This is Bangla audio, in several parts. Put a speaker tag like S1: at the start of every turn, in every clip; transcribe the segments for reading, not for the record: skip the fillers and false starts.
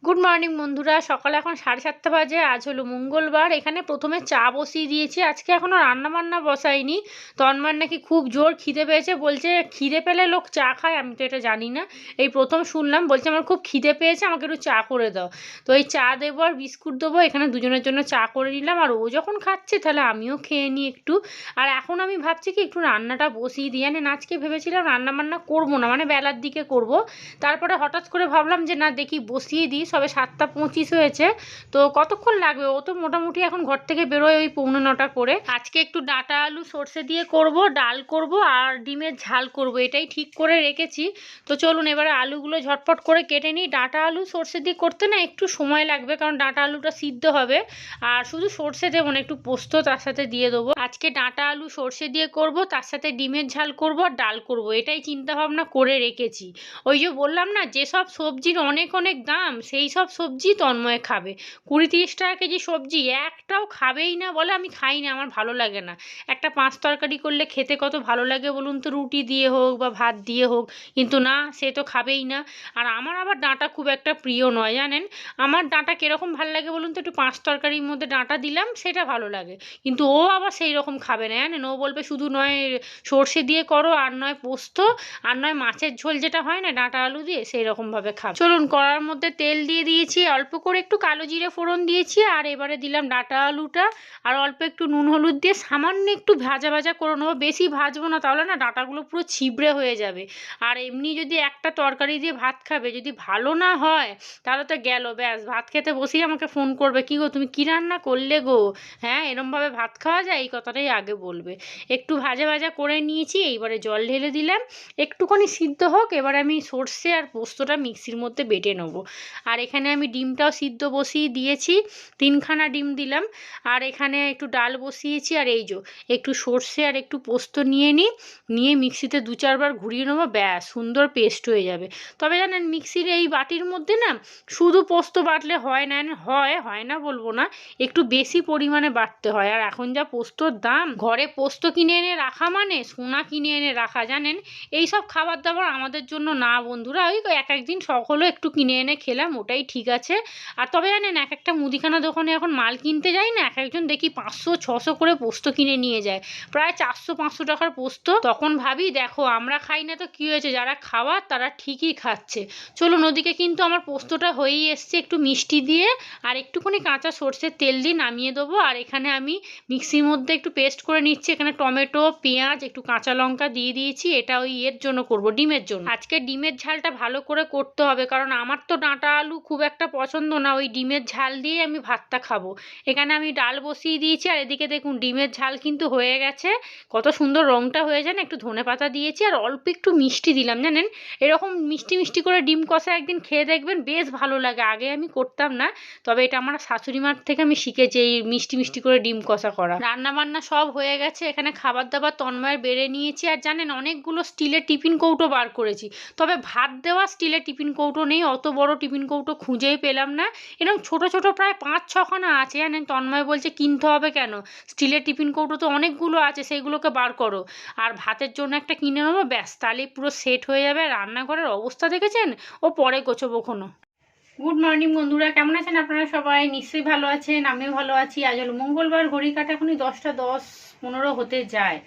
S1: গুড মর্নিং বন্ধুরা। সকালে এখন 7:30 বাজে। আজ হলো মঙ্গলবার। এখানে প্রথমে চা বসিয়ে দিয়েছি। আজকে এখনও রান্নাবান্না বসাইনি। তন্ময়ের নাকি খুব জোর খিদে পেয়েছে, বলছে খিদে পেলে লোক চা খায়। আমি তো এটা জানি না, এই প্রথম শুনলাম। বলছে আমার খুব খিদে পেয়েছে, আমাকে একটু চা করে দাও। তো এই চা দেবো আর বিস্কুট দেবো। এখানে দুজনের জন্য চা করে নিলাম, আর ও যখন খাচ্ছে তাহলে আমিও খেয়ে নিই একটু। আর এখন আমি ভাবছি কি একটু রান্নাটা বসিয়ে দিই। জানেন আজকে ভেবেছিলাম রান্নাবান্না করবো না, মানে বেলার দিকে করব। তারপরে হঠাৎ করে ভাবলাম যে না, দেখি বসিয়ে দিই। সবে 7:25 হয়েছে, তো কতক্ষণ লাগবে? ও তো মোটামুটি এখন ঘর থেকে বেরোয় ওই 8:45 করে। আজকে একটু ডাঁটা আলু সর্ষে দিয়ে করব, ডাল করব আর ডিমের ঝাল করব, এটাই ঠিক করে রেখেছি। তো চলুন এবারে আলুগুলো ঝটপট করে কেটে নিই। ডাঁটা আলু সর্ষে দিয়ে করতে না একটু সময় লাগবে, কারণ ডাঁটা আলুটা সিদ্ধ হবে। আর শুধু সর্ষে দেবো না, একটু পোস্ত তার সাথে দিয়ে দেবো। আজকে ডাঁটা আলু সর্ষে দিয়ে করব, তার সাথে ডিমের ঝাল করব আর ডাল করব, এটাই চিন্তা ভাবনা করে রেখেছি। ওই যে বললাম না, যেসব সবজির অনেক অনেক দাম সেই সব সবজি তন্ময় খাবে। 20-30 টাকা কেজি সবজি একটাও খাবেই না, বলে আমি খাই না, আমার ভালো লাগে না। একটা 5 তরকারি করলে খেতে কত ভালো লাগে বলুন তো, রুটি দিয়ে হোক বা ভাত দিয়ে হোক। কিন্তু না, সে তো খাবেই না। আর আমার আবার ডাঁটা খুব একটা প্রিয় নয়, জানেন। আমার ডাঁটা কীরকম ভালো লাগে বলুন তো, একটু 5 তরকারির মধ্যে ডাঁটা দিলাম সেটা ভালো লাগে। কিন্তু ও আবার সেই রকম খাবে না, জানেন। ও বলবে শুধু নয় সর্ষে দিয়ে করো, আর নয় পোস্ত, আর নয় মাছের ঝোল যেটা হয় না ডাঁটা আলু দিয়ে, সেই রকমভাবে খাবে। চলুন কড়ার মধ্যে তেল দিয়ে দিয়েছি, অল্প করে একটু কালো জিরে ফোড়ন দিয়েছি, আর এবারে দিলাম ডাঁটা আলুটা। আর অল্প একটু নুন হলুদ দিয়ে সামান্য একটু ভাজা ভাজা করে নেবো, বেশি ভাজবো না, তাহলে না ডাঁটাগুলো পুরো ছিবড়ে হয়ে যাবে। আর এমনি যদি একটা তরকারি দিয়ে ভাত খাবে, যদি ভালো না হয় তাহলে তো গেল, ব্যাস ভাত খেতে বসেই আমাকে ফোন করবে, কি গো তুমি কী রান্না করলে গো, হ্যাঁ এরমভাবে ভাত খাওয়া যায়, এই কথাটাই আগে বলবে। একটু ভাজা ভাজা করে নিয়েছি, এইবারে জল ঢেলে দিলাম, একটুখানি সিদ্ধ হোক। এবার আমি সর্ষে আর পোস্তটা মিক্সির মধ্যে বেটে নেবো। আর এখানে আমি ডিমটাও সিদ্ধ বসিয়ে দিয়েছি, 3খানা ডিম দিলাম। আর এখানে একটু ডাল বসিয়েছি, আর এই যে একটু সর্ষে আর একটু পোস্ত নিয়ে মিক্সিতে 2-4 বার ঘুরিয়ে নেবো, ব্যাস সুন্দর পেস্ট হয়ে যাবে। তবে জানেন মিক্সির এই বাটির মধ্যে না শুধু পোস্ত বাটলে হয় না, হয় না বলবো না, একটু বেশি পরিমাণে বাটতে হয়। আর এখন যা পোস্তর দাম, ঘরে পোস্ত কিনে এনে রাখা মানে সোনা কিনে এনে রাখা, জানেন। এই সব খাবার দাবার আমাদের জন্য না বন্ধুরা। ওই এক একদিন শখ হলো একটু কিনে এনে খেলাম, ওটাই ঠিক আছে। আর তবে জানেন এক একটা মুদিখানা দোকানে এখন মাল কিনতে যাই না, এক একজন দেখি 500-600 করে পোস্ত কিনে নিয়ে যায়, প্রায় 400-500 টাকার পোস্ত। তখন ভাবি দেখো আমরা খাই না তো কী হয়েছে, যারা খাওয়ার তারা ঠিকই খাচ্ছে। চলুন ওদিকে কিন্তু আমার পোস্তটা হয়েই এসছে, একটু মিষ্টি দিয়ে আর একটুখানি কাঁচা সর্ষের তেল দিয়ে নামিয়ে দেবো। আর এখানে আমি মিক্সির মধ্যে একটু পেস্ট করে নিচ্ছি। এখানে টমেটো, পেঁয়াজ, একটু কাঁচা লঙ্কা দিয়ে দিয়েছি। এটা ওই এর জন্য করব, ডিমের জন্য। আজকে ডিমের ঝালটা ভালো করে করতে হবে, কারণ আমার তো ডাঁটা আলু খুব একটা পছন্দ না, ওই ডিমের ঝাল দিয়ে আমি ভাতটা খাবো। এখানে আমি ডাল বসিয়ে দিয়েছি, আর এদিকে দেখুন ডিমের ঝাল কিন্তু হয়ে গেছে, কত সুন্দর রঙটা হয়ে যায় না। একটু ধনেপাতা দিয়েছি আর অল্প একটু মিষ্টি দিলাম, জানেন। এরকম মিষ্টি মিষ্টি করে ডিম কষা একদিন খেয়ে দেখবেন, বেশ ভালো লাগে। আগে আমি করতাম না, তবে এটা আমার শাশুড়ি মার থেকে আমি শিখেছি, এই মিষ্টি মিষ্টি করে ডিম কষা করা। রান্না বান্না সব হয়ে গেছে, এখানে খাবার দাবার তন্ময়ের বেড়ে নিয়েছি। আর জানেন অনেকগুলো স্টিলের টিফিন কৌটো বার করেছি, তবে ভাত দেওয়া স্টিলের টিফিন কৌটো নেই। অত বড় টিফিন কৌটো খুঁজেই পেলাম না। এরকম ছোট ছোট প্রায় 5-6খানা আছে, জানেন। তন্ময় বলছে কিনতে হবে কেন, স্টিলের টিফিন কৌটো তো অনেকগুলো আছে, সেইগুলোকে বার করো। আর ভাতের জন্য একটা কিনে নেবো, ব্যাস তাহলেই পুরো সেট হয়ে যাবে। রান্নাঘরের অবস্থা দেখেছেন, ও পরে গোছবো কোনো। গুড মর্নিং বন্ধুরা, কেমন আছেন আপনারা সবাই? নিশ্চয়ই ভালো আছেন, আমিও ভালো আছি। আজ হলো মঙ্গলবার, ঘড়ি কাটা এখনই 10:10-15 হতে যায়।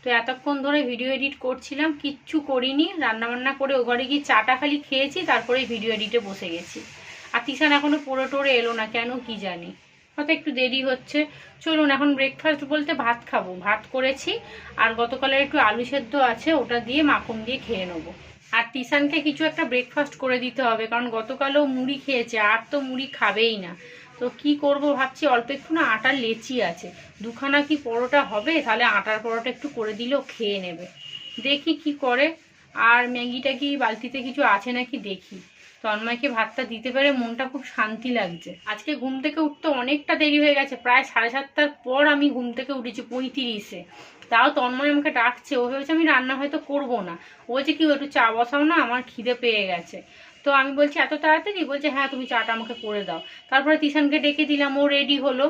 S1: তো এতক্ষণ ধরে ভিডিও এডিট করছিলাম, কিচ্ছু করিনি। রান্নাবান্না করে ও ঘরে গিয়ে চাটা খালি খেয়েছি, তারপরে ভিডিও এডিটে বসে গেছি। আর তিশান এখনো পড়ে টোরে এলো না, কেন কি জানি, হয়তো একটু দেরি হচ্ছে। চলুন এখন ব্রেকফাস্ট বলতে ভাত খাবো, ভাত করেছি। আর গতকালের একটু আলু সেদ্ধ আছে, ওটা দিয়ে মাখন দিয়ে খেয়ে নেবো। আর তিশানকে কিছু একটা ব্রেকফাস্ট করে দিতে হবে, কারণ গতকালও মুড়ি খেয়েছে, আর তো মুড়ি খাবেই না। তো কি করব ভাবছি, অল্প একটু না আটার লেচি আছে, 2খানা কি পরোটা হবে, তাহলে আটার পরোটা একটু করে দিলেও খেয়ে নেবে। দেখি কি করে। আর ম্যাগিটা কি বালতিতে কিছু আছে নাকি দেখি। তন্ময়কে ভাতটা দিতে পেরে মনটা খুব শান্তি লাগছে। আজকে ঘুম থেকে উঠতে অনেকটা দেরি হয়ে গেছে, প্রায় 7:30টার পর আমি ঘুম থেকে উঠেছি, 35-এ। তাও তন্ময় আমাকে ডাকছে, ও ভেবেছে আমি রান্না হয়তো করবো না। ও বলছে কি একটু চা বসাও না, আমার খিদে পেয়ে গেছে। তো আমি বলছি এত তাড়াতাড়ি? বলছে হ্যাঁ তুমি চাটা আমাকে করে দাও। তারপরে তিশানকে ডেকে দিলাম, ও রেডি হলো।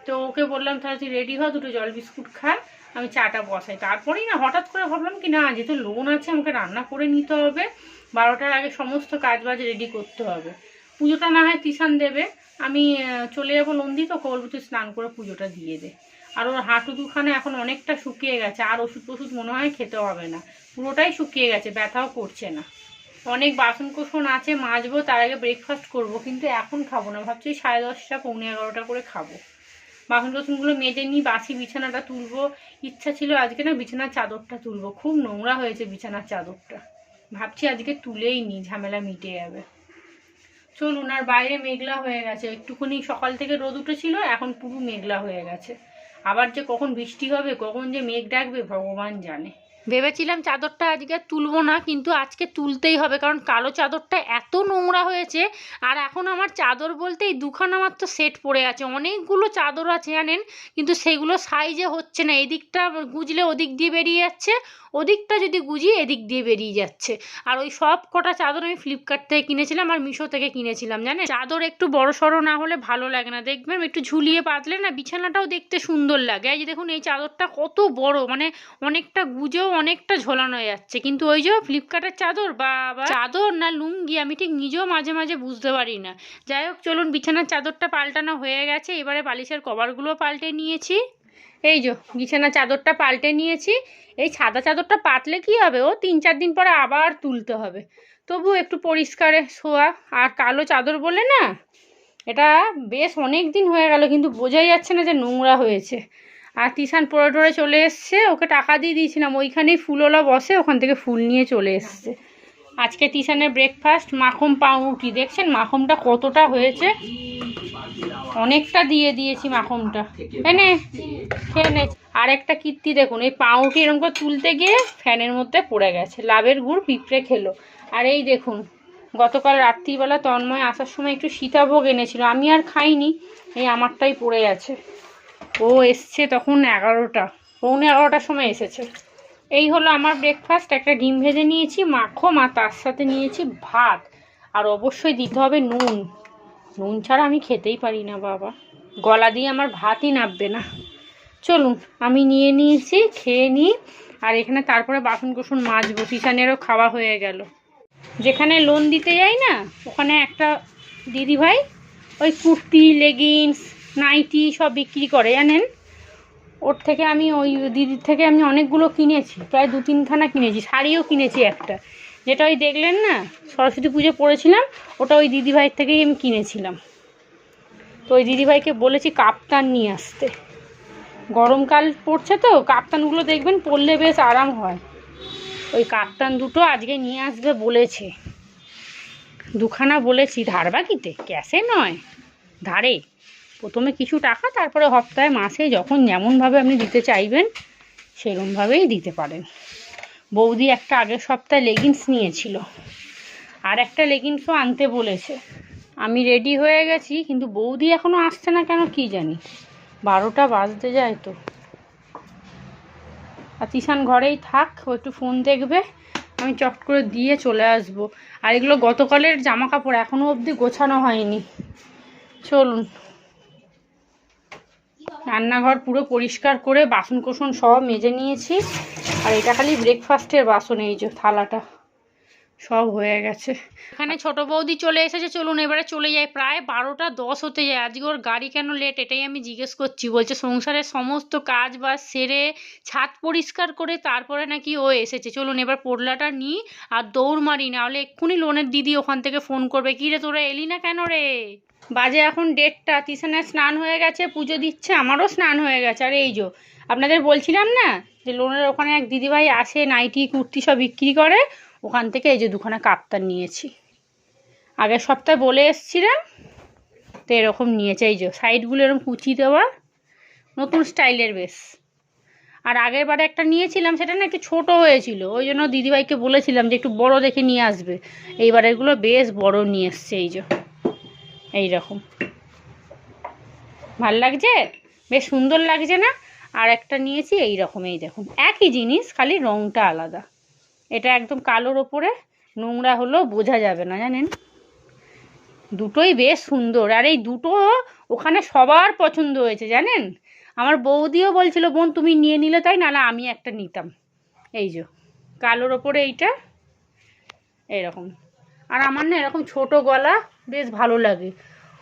S1: তো ওকে বললাম তাহলে তুই রেডি হ, দুটো জল বিস্কুট খা, আমি চাটা বসাই। তারপরেই না হঠাৎ করে ভাবলাম কি না, যেহেতু লোন আছে আমাকে রান্না করে নিতে হবে, 12টার আগে সমস্ত কাজ বাজ রেডি করতে হবে। পুজোটা না হয় তিশান দেবে, আমি চলে যাবো নন্দী, তো বলবো তুই স্নান করে পুজোটা দিয়ে দে। আর ওর হাঁটু দুখানে এখন অনেকটা শুকিয়ে গেছে, আর ওষুধ টষুধ মনে হয় খেতে হবে না, পুরোটাই শুকিয়ে গেছে, ব্যথাও করছে না। অনেক বাসন কোসন আছে মাজবো, তার আগে ব্রেকফাস্ট করব, কিন্তু এখন খাবো না, ভাবছি 10:30 পৌনে 11টা করে খাবো। বাসন কোসনগুলো মেজে নিই, বাসি বিছানাটা তুলবো। ইচ্ছা ছিল আজকে না বিছানার চাদরটা তুলবো, খুব নোংরা হয়েছে বিছানার চাদরটা, ভাবছি আজকে তুলেই নি, ঝামেলা মিটে যাবে। চলুন। আর বাইরে মেঘলা হয়ে গেছে, একটুখানি সকাল থেকে রোদ উঠেছিল, এখন পুরো মেঘলা হয়ে গেছে। আবার যে কখন বৃষ্টি হবে, কখন যে মেঘ ডাকবে ভগবান জানে। ভেবেছিলাম চাদরটা আজকে তুলবো না, কিন্তু আজকে তুলতেই হবে, কারণ কালো চাদরটা এত নোংরা হয়েছে। আর এখন আমার চাদর বলতে এই দুখানা মাত্র সেট পড়ে আছে, অনেকগুলো চাদর আছে জানেন, কিন্তু সেগুলো সাইজে হচ্ছে না, এদিকটা গুজলে ওদিক দিয়ে বেরিয়ে যাচ্ছে, ওদিকটা যদি গুজি এদিক দিয়ে বেরিয়ে যাচ্ছে। আর ওই সব কটা চাদর আমি ফ্লিপকার্ট থেকে কিনেছিলাম আর মিশো থেকে কিনেছিলাম জানেন। চাদর একটু বড় সড়ো না হলে ভালো লাগে না, দেখবেন একটু ঝুলিয়ে পাতলে না বিছানাটাও দেখতে সুন্দর লাগে। এই যে দেখুন এই চাদরটা কত বড়, মানে অনেকটা গুজেও অনেকটা ঝোলানো যাচ্ছে, কিন্তু ওই যে ফ্লিপকার্টের চাদর বা চাদর না লুঙ্গি আমি ঠিক নিজেও মাঝে মাঝে বুঝতে পারি না। যাই হোক চলুন, বিছানার চাদরটা পাল্টানো হয়ে গেছে, এবারে বালিশের কভারগুলো পাল্টে নিয়েছি। এই যে বিছানার চাদরটা পাল্টে নিয়েছি। এই সাদা চাদরটা পাতলে কি হবে, ও 3-4 দিন পরে আবার তুলতে হবে, তবু একটু পরিষ্কারে শোয়া। আর কালো চাদর বলে না, এটা বেশ অনেক দিন হয়ে গেল, কিন্তু বোঝাই যাচ্ছে না যে নোংরা হয়েছে। আর তিশান পরে টরে চলে এসছে, ওকে টাকা দিয়ে দিয়েছিলাম, ওইখানেই ফুলওয়ালা বসে, ওখান থেকে ফুল নিয়ে চলে এসছে। আজকে তিশানের ব্রেকফাস্ট মাখন পাউরুটি, দেখছেন মাখনটা কতটা হয়েছে, অনেকটা দিয়ে দিয়েছি মাখনটা, এনে খেয়ে নে। আর একটা কীর্তি দেখুন, এই পাউরুটি এরকম করে তুলতে গিয়ে ফ্যানের মধ্যে পড়ে গেছে, লাভের গুড় পিঁপড়ে খেলো। আর এই দেখুন গতকাল রাত্রিবেলা তন্ময় আসার সময় একটু সীতাভোগ এনেছিল, আমি আর খাইনি, এই আমারটাই পড়ে আছে। ও এসছে তখন 11টা, পৌনে 11টার সময় এসেছে। এই হলো আমার ব্রেকফাস্ট, একটা ডিম ভেজে নিয়েছি মাখন, আর তার সাথে নিয়েছি ভাত, আর অবশ্যই দিতে হবে নুন, নুন ছাড়া আমি খেতেই পারি না বাবা, গলা দিয়ে আমার ভাতই নাববে না। চলুন আমি নিয়ে নিয়েছি, খেয়ে নিই। আর এখানে তারপরে বাসন কোসন মাজবো, তিশানেরও খাওয়া হয়ে গেল। যেখানে লোন দিতে যাই না, ওখানে একটা দিদিভাই ওই কুর্তি লেগিংস নাইটি সব বিক্রি করে জানেন, ওর থেকে আমি ওই দিদির থেকে আমি অনেকগুলো কিনেছি, প্রায় 2-3খানা কিনেছি, শাড়িও কিনেছি একটা, যেটা ওই দেখলেন না সরস্বতী পুজো পড়েছিলাম, ওটা ওই দিদিভাইয়ের থেকেই আমি কিনেছিলাম। তো ওই দিদিভাইকে বলেছি কাপ্তান নিয়ে আসতে, গরমকাল পড়ছে তো কাপ্তানগুলো দেখবেন পরলে বেশ আরাম হয়, ওই কাপ্তান দুটো আজকে নিয়ে আসবে বলেছে, 2খানা বলেছি, ধার বাকিতে, ক্যাশে নয়, ধারে, প্রথমে কিছু টাকা, তারপরে সপ্তাহে মাসে যখন যেমনভাবে আপনি দিতে চাইবেন সেরকমভাবেই দিতে পারেন। বৌদি একটা আগের সপ্তাহে লেগিংস নিয়েছিল, আর একটা লেগিংসও আনতে বলেছে, আমি রেডি হয়ে গেছি, কিন্তু বৌদি এখনও আসছে না কেন কি জানি, 12টা বাজতে যায় তো। আর তিশান ঘরেই থাক, ও একটু ফোন দেখবে, আমি চট করে দিয়ে চলে আসব। আর এগুলো গতকালের জামা কাপড় এখনও অবধি গোছানো হয়নি। চলুন, রান্নাঘর পুরো পরিষ্কার করে বাসন কোসন সব মেজে নিয়েছি, আর এটা খালি ব্রেকফাস্টের বাসন, এই যে থালাটা সব হয়ে গেছে। এখানে ছোট বৌদি চলে এসেছে, চলুন এবারে চলে যায়, প্রায় 12টা 10 হতে যায়, আজকে ওর গাড়ি কেন লেট এটাই আমি জিজ্ঞেস করছি। বলছে সংসারের সমস্ত কাজ বাজ সেরে ছাদ পরিষ্কার করে তারপরে নাকি ও এসেছে। চলুন এবার পোটলাটা নিই আর দৌড় মারি, না হলে এক্ষুনি লোনের দিদি ওখান থেকে ফোন করবে, কী রে তোরা এলি না কেন রে। বাজে এখন 1:30, তিশানের স্নান হয়ে গেছে, পুজো দিচ্ছে, আমারও স্নান হয়ে গেছে। আর এই যে আপনাদের বলছিলাম না যে লোনের ওখানে এক দিদিভাই আসে, নাইটি কুর্তি সব বিক্রি করে, ওখান থেকে এই যে 2খানা কাপ্তান নিয়েছি, আগের সপ্তাহে বলে এসছিলাম, তো এরকম নিয়েছে, এই যে সাইডগুলো এরকম কুচি দেওয়া, নতুন স্টাইলের বেশ। আর আগের বারে একটা নিয়েছিলাম, সেটা না একটু ছোটো হয়েছিল, ওই জন্য দিদিভাইকে বলেছিলাম যে একটু বড় দেখে নিয়ে আসবে, এইবারেরগুলো বেশ বড় নিয়ে এসছে, এই যে এইরকম, ভাল লাগছে, বেশ সুন্দর লাগছে না। আর একটা নিয়েছি এই রকম, এই দেখুন একই জিনিস, খালি রঙটা আলাদা, এটা একদম কালোর ওপরে, নোংরা হলেও বোঝা যাবে না জানেন, দুটোই বেশ সুন্দর। আর এই দুটো ওখানে সবার পছন্দ হয়েছে জানেন, আমার বৌদিও বলছিল বোন তুমি নিয়ে নিলে তাই, নাহলে আমি একটা নিতাম। এই যে কালোর ওপরে এইটা এরকম, আর আমার না এরকম ছোট গলা বেশ ভালো লাগে।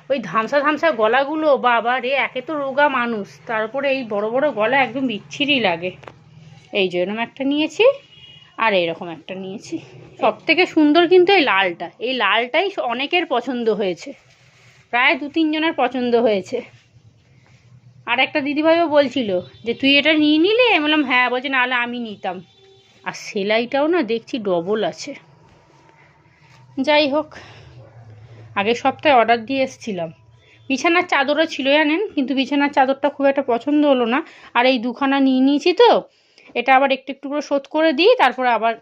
S1: ওই ধামসা ধামসা গলাগুলো বাবা রে, একে তো রোগা মানুষ, তারপরে এই বড় বড় গলা একদম বিচ্ছিরি লাগে। এই যে এরকম একটা নিয়েছি আর এইরকম একটা নিয়েছি। সব থেকে সুন্দর কিন্তু এই লালটা, এই লালটাই অনেকের পছন্দ হয়েছে, প্রায় 2-3 জনের পছন্দ হয়েছে। আর একটা দিদিভাইও বলছিল যে তুই এটা নিয়ে নিলে, আমি বললাম হ্যাঁ, বলছে নাহলে আমি নিতাম। আর সেলাইটাও না দেখছি ডবল আছে। যাই হোক, আগের সপ্তাহে অর্ডার দিয়ে এসেছিলাম। বিছানার চাদরও ছিল জানেন, কিন্তু বিছানার চাদরটা খুব একটা পছন্দ হলো না। আর এই 2খানা নিয়ে নিয়েছি তো, এটা আবার একটু একটু করে শোধ করে দিই, তারপরে আবার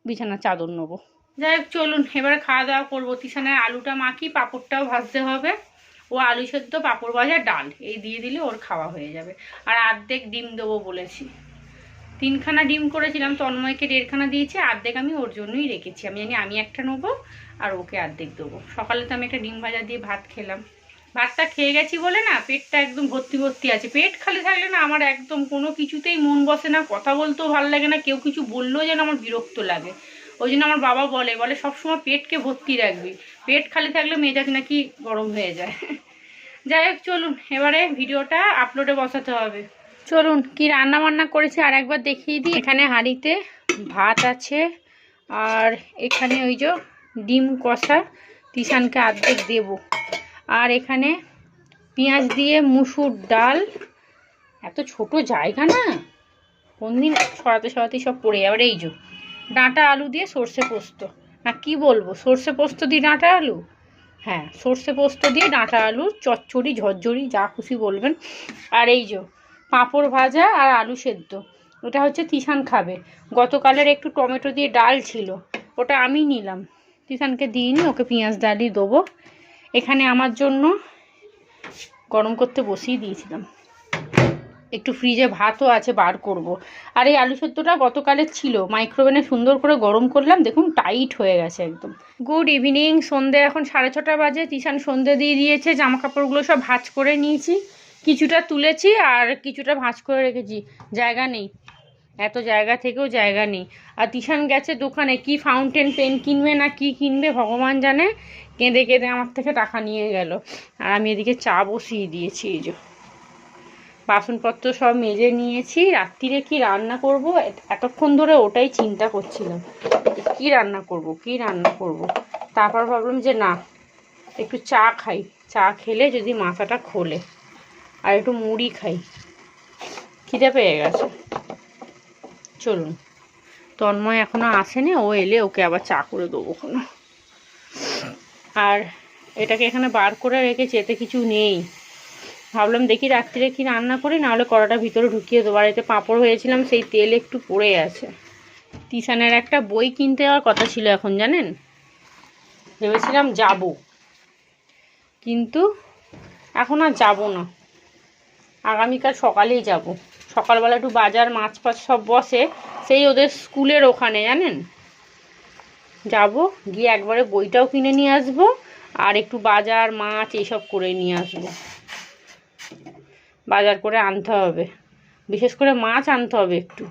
S1: বিছানার চাদর নেবো। যাই হোক চলুন এবারে খাওয়া দাওয়া করবো। তিশানের আলুটা মাখি, পাঁপড়টাও ভাজতে হবে। ও আলু সেদ্ধ, পাঁপড় ভাজা, ডাল এই দিয়ে দিলে ওর খাওয়া হয়ে যাবে। আর অর্ধেক ডিম দেবো বলেছি। 3খানা ডিম করেছিলাম, তন্ময়কে 1.5খানা দিয়েছি, অর্ধেক আমি ওর জন্যই রেখেছি। আমি জানি আমি একটা নেবো আর ওকে অর্ধেক দেবো। সকালে তো আমি একটা ডিম ভাজা দিয়ে ভাত খেলাম। ভাতটা খেয়ে গেছি বলে না পেটটা একদম ভর্তি ভর্তি আছে। পেট খালি থাকলে না আমার একদম কোনো কিছুতেই মন বসে না, কথা বলতেও ভালো লাগে না, কেউ কিছু বললেও যেন আমার বিরক্ত লাগে। ওই জন্য আমার বাবা বলে সবসময় পেটকে ভর্তি রাখবি, পেট খালি থাকলে মেজাজ নাকি গরম হয়ে যায়। যাই হোক চলুন এবারে ভিডিওটা আপলোডে বসাতে হবে। চলুন কি রান্না বান্না করেছি আর একবার দেখিয়ে দিই। এখানে হাঁড়িতে ভাত আছে, আর এখানে ওই যে ডিম কষা, তিশানকে অর্ধেক দেবো। আর এখানে পেঁয়াজ দিয়ে মুসুর ডাল। এত ছোট জায়গা না, কোন দিন সরাতে সরাতেই সব পড়ে যাবে। এই যে ডাঁটা আলু দিয়ে সর্ষে পোস্ত, না কি বলবো, সর্ষে পোস্ত দিয়ে ডাঁটা আলু, হ্যাঁ সর্ষে পোস্ত দিয়ে ডাঁটা আলু, চচ্চড়ি ঝরঝরি যা খুশি বলবেন। আর এই যে পাঁপড় ভাজা আর আলু সেদ্ধ, ওটা হচ্ছে তিশান খাবে। গতকালের একটু টমেটো দিয়ে ডাল ছিল, ওটা আমি নিলাম, তিশানকে দিইনি, ওকে পেঁয়াজ ডালই দেবো। এখানে আমার জন্য গরম করতে বসিয়ে দিয়েছিলাম, একটু ফ্রিজে ভাতও আছে, বার করব। আর এই আলু সেদ্ধটা গতকালের ছিল, মাইক্রোওভেনে সুন্দর করে গরম করলাম, দেখুন টাইট হয়ে গেছে একদম। গুড ইভিনিং, সন্ধে এখন 6:30 বাজে। তিশান সন্ধে দিয়ে দিয়েছে, জামা কাপড়গুলো সব ভাঁজ করে নিয়েছি, কিছুটা তুলেছি আর কিছুটা ভাঁজ করে রেখেছি। জায়গা নেই, এত জায়গা থেকেও জায়গা নেই। আর তিশান গেছে দোকানে, কি ফাউন্টেন পেন কিনবে না কি কিনবে ভগবান জানে, কেঁদে কেঁদে আমার থেকে টাকা নিয়ে গেল। আর আমি এদিকে চা বসিয়ে দিয়েছি। এই যে বাসনপত্র সব মেজে নিয়েছি। রাত্রিরে কি রান্না করব, এতক্ষণ ধরে ওটাই চিন্তা করছিলাম, কি রান্না করব। তারপর ভাবলাম যে না, একটু চা খাই, চা খেলে যদি মাথাটা খোলে, আর একটু মুড়ি খাই, খিদে পেয়ে গেছে। চলুন, তন্ময় এখনো আসেনি, ও এলে ওকে আবার চা করে দেবো কোনো। আর এটাকে এখানে বার করে রেখেছি, এতে কিছু নেই। ভাবলাম দেখি রাত্রিরে কি রান্না করি, নাহলে কড়াটা ভিতরে ঢুকিয়ে দেবো। আর এতে পাঁপড় হয়েছিলাম, সেই তেল একটু পড়ে আছে। তিশানের একটা বই কিনতে যাওয়ার কথা ছিল এখন জানেন, ভেবেছিলাম যাব, কিন্তু এখন আর যাব না, আগামীকাল সকালেই যাব। সকালবেলা একটু বাজার মাছ ফাছ সব বসে, সেই ওদের স্কুলের ওখানে জানেন, যাব, গিয়ে একবারে বইটাও কিনে নিয়ে আসবো, আর একটু বাজার মাছ এইসব করে নিয়ে আসবো। বাজার করে আনতে হবে, বিশেষ করে মাছ আনতে হবে একটু।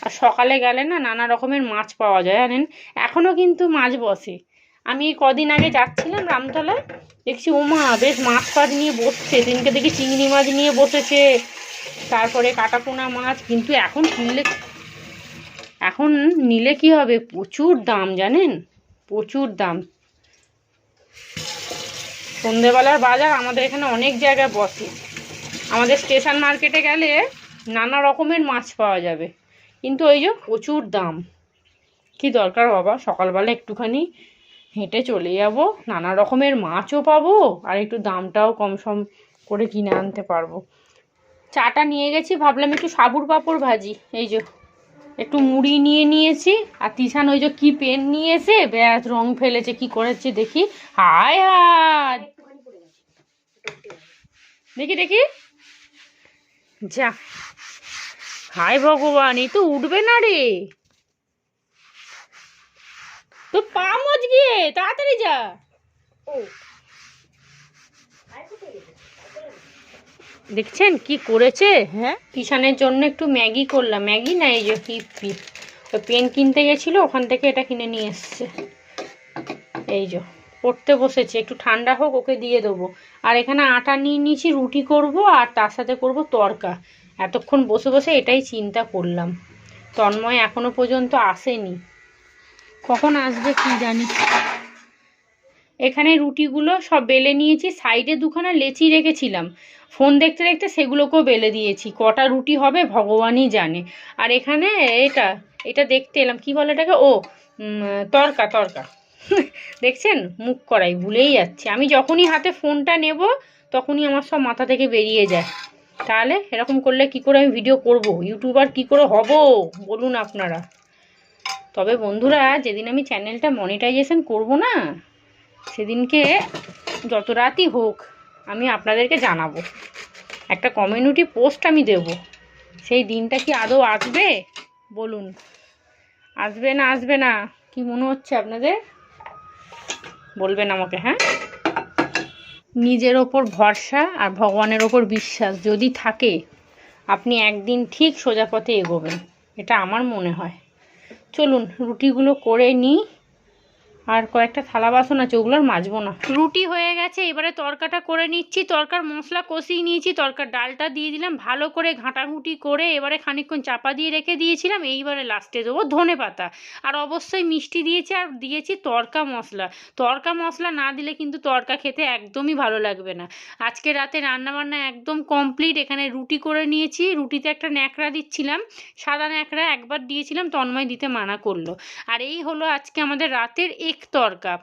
S1: আর সকালে গেলে না নানা রকমের মাছ পাওয়া যায় জানেন, এখনও কিন্তু মাছ বসে। আমি কদিন আগে যাচ্ছিলাম রামতলায়, দেখছি ওমা বেশ মাছ ফাছ নিয়ে বসছে, সেদিনকে দেখি চিংড়ি মাছ নিয়ে বসেছে, তারপরে কাটাপোনা মাছ। কিন্তু এখন নিলে কি হবে, প্রচুর দাম জানেন, প্রচুর দাম। সন্ধেবেলার বাজার আমাদের এখানে অনেক জায়গায় বসে, আমাদের স্টেশন মার্কেটে গেলে নানা রকমের মাছ পাওয়া যাবে, কিন্তু ওই যে প্রচুর দাম। কি দরকার বাবা, সকালবেলা একটুখানি হেঁটে চলে যাব, নানা রকমের মাছও পাবো, আর একটু দামটাও কম সম করে কিনে আনতে পারবো। চাটা নিয়ে গেছি, ভাবলাম একটু সাবুর পাঁপড় ভাজি। এই যে একটু মুড়ি নিয়ে নিয়েছি, আর তিশান ওই যে কি পেন নিয়েছে, ব্যাস রং ফেলেছে, কি করেছে দেখি। হায় হায়, দেখি দেখি, যা, হায় ভগবান, এই তো উঠবে না রে, তো পা মচ গিয়ে, তাড়াতাড়ি যা। দেখছেন কি করেছে। হ্যাঁ, কিষানের জন্য একটু ম্যাগি করলাম, ম্যাগি না এই যে হিপ্পি, ওই পেন কিনতে গেছিলো, ওখান থেকে এটা কিনে নিয়ে এসছে। এই যে পড়তে বসেছে, একটু ঠান্ডা হোক ওকে দিয়ে দেবো। আর এখানে আটা নিয়ে নিয়েছি, রুটি করব আর তার সাথে করব তড়কা। এতক্ষণ বসে বসে এটাই চিন্তা করলাম। তন্ময় এখনো পর্যন্ত আসেনি, কখন আসবে কি জানি। এখানে রুটিগুলো সব বেলে নিয়েছি, সাইডে দুখানা লেচি রেখেছিলাম, ফোন দেখতে দেখতে সেগুলোকেও বেলে দিয়েছি। কটা রুটি হবে ভগবানই জানে। আর এখানে এটা এটা দেখতে এলাম, কি বলে এটাকে, ও তড়কা তড়কা। দেখছেন, মুখ করাই ভুলেই যাচ্ছে। আমি যখনই হাতে ফোনটা নেব তখনই আমার সব মাথা থেকে বেরিয়ে যায়। তাহলে এরকম করলে কি করে আমি ভিডিও করব, ইউটিউবার কি করে হব বলুন আপনারা। তবে বন্ধুরা, যেদিন আমি চ্যানেলটা মনিটাইজেশন করব না, সেদিনকে যত রাতই হোক আমি আপনাদেরকে জানাবো, একটা কমিউনিটি পোস্ট আমি দেব। সেই দিনটা কি আদৌ আসবে বলুন? আসবে না আসবে না কি মনে হচ্ছে আপনাদের? বলবেন আমাকে, হ্যাঁ। নিজের ওপর ভরসা আর ভগবানের ওপর বিশ্বাস যদি থাকে, আপনি একদিন ঠিক সোজা পথে এগোবেন, এটা আমার মনে হয়। চলুন রুটিগুলো করে নিই, আর কয়েকটা থালা বাসন আছে, ওগুলো আর মাজবো না। রুটি হয়ে গেছে, এবারে তরকাটা করে নিচ্ছি। তরকার মশলা কষিয়ে নিয়েছি, তরকার ডালটা দিয়ে দিলাম, ভালো করে ঘাঁটাঘুঁটি করে এবারে খানিকক্ষণ চাপা দিয়ে রেখে দিয়েছিলাম। এইবারে লাস্টে দেবো ধনে পাতা, আর অবশ্যই মিষ্টি দিয়েছি, আর দিয়েছি তড়কা মশলা। তড়কা মশলা না দিলে কিন্তু তড়কা খেতে একদমই ভালো লাগবে না। আজকে রাতে রান্নাবান্না একদম কমপ্লিট। এখানে রুটি করে নিয়েছি, রুটিতে একটা ন্যাকড়া দিচ্ছিলাম, সাদা ন্যাকড়া, একবার দিয়েছিলাম, তন্ময় দিতে মানা করলো। আর এই হলো আজকে আমাদের রাতের তড়কা।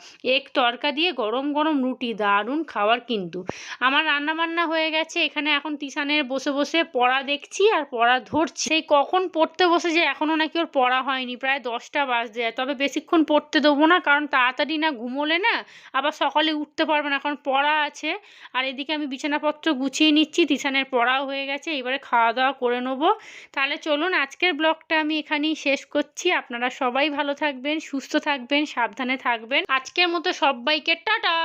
S1: তড়কা দিয়ে গরম গরম রুটি, দারুণ খাবার কিন্তু। আমার রান্নাবান্না হয়ে গেছে। এখানে এখন তিশানের বসে বসে পড়া দেখছি আর পড়া ধরছি। সেই কখন পড়তে বসেছে, এখনও নাকি ওর পড়া হয়নি, প্রায় 10টা বাজতে যায়। তবে বেশিক্ষণ পড়তে দেবো না, কারণ তাড়াতাড়ি না ঘুমোলে না আবার সকালে উঠতে পারবে না, কারণ পড়া আছে। আর এদিকে আমি বিছানাপত্র গুছিয়ে নিচ্ছি, তিশানের পড়াও হয়ে গেছে, এবারে খাওয়া দাওয়া করে নেবো। তাহলে চলুন আজকের ব্লগটা আমি এখানেই শেষ করছি। আপনারা সবাই ভালো থাকবেন, সুস্থ থাকবেন, সাবধানে থাকবেন। আজকের মতো সবাইকে টাটা।